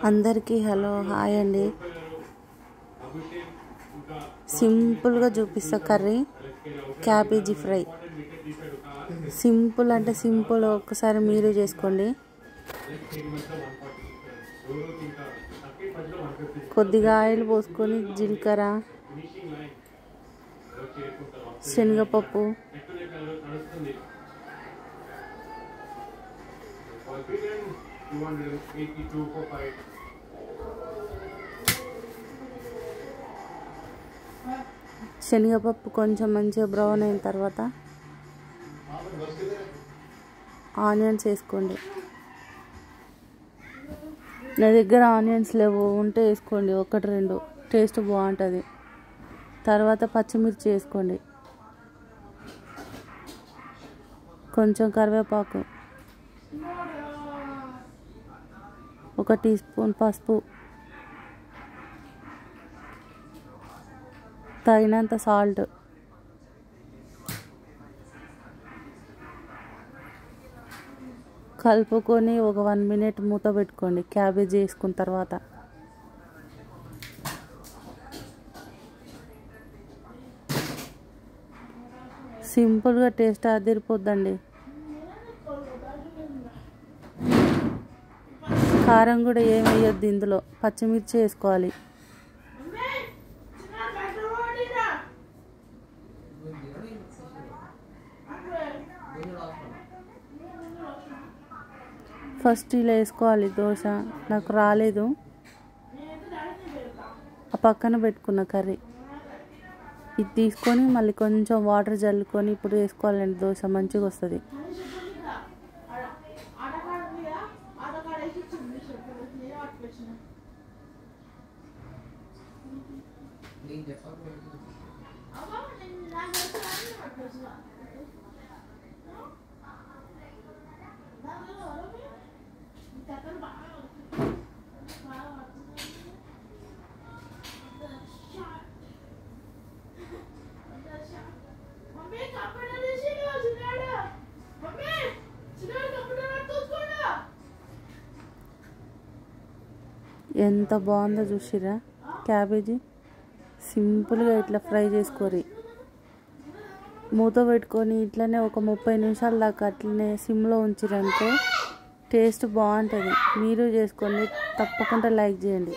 అందరికీ hello hi అండి. సింపుల్గా చూపిస్తా కర్రీ క్యాబేజీ ఫ్రై. సింపుల్ అంటే సింపుల్, ఒక్కసారి మీరు చేసుకోండి. కొద్దిగా ఆయిల్ పోసుకొని జీలకర్ర, శనగపప్పు, శనగపప్పు కొంచెం మంచిగా బ్రౌన్ అయిన తర్వాత ఆనియన్స్ వేసుకోండి. నా దగ్గర ఆనియన్స్ లేవు, ఉంటే వేసుకోండి, ఒకటి రెండు, టేస్ట్ బాగుంటుంది. తర్వాత పచ్చిమిర్చి వేసుకోండి, కొంచెం కరివేపాకు, ఒక టీ స్పూన్ పసుపు, తగినంత సాల్ట్, కలుపుకొని ఒక 1 మినిట్ మూత పెట్టుకోండి. క్యాబేజీ వేసుకున్న తర్వాత సింపుల్గా టేస్ట్ అదిరిపోద్దండి. కారం కూడా ఏం వేయొద్దు, ఇందులో పచ్చిమిర్చి వేసుకోవాలి. ఫస్ట్ ఇలా వేసుకోవాలి. దోశ నాకు రాలేదు, ఆ పక్కన పెట్టుకున్న కర్రీ ఇది తీసుకొని మళ్ళీ కొంచెం వాటర్ జల్లుకొని ఇప్పుడు వేసుకోవాలండి. దోశ మంచిగా వస్తుంది. ఎంత బాగుందో చూసిరా క్యాబేజీ. సింపుల్గా ఇట్లా ఫ్రై చేసుకోరి, మూత పెట్టుకొని ఇట్లనే ఒక 30 నిమిషాల దాకా అట్లనే సిమ్లో ఉంచిరనుకో టేస్ట్ బాగుంటుంది. మీరు చేసుకోండి, తప్పకుండా లైక్ చేయండి.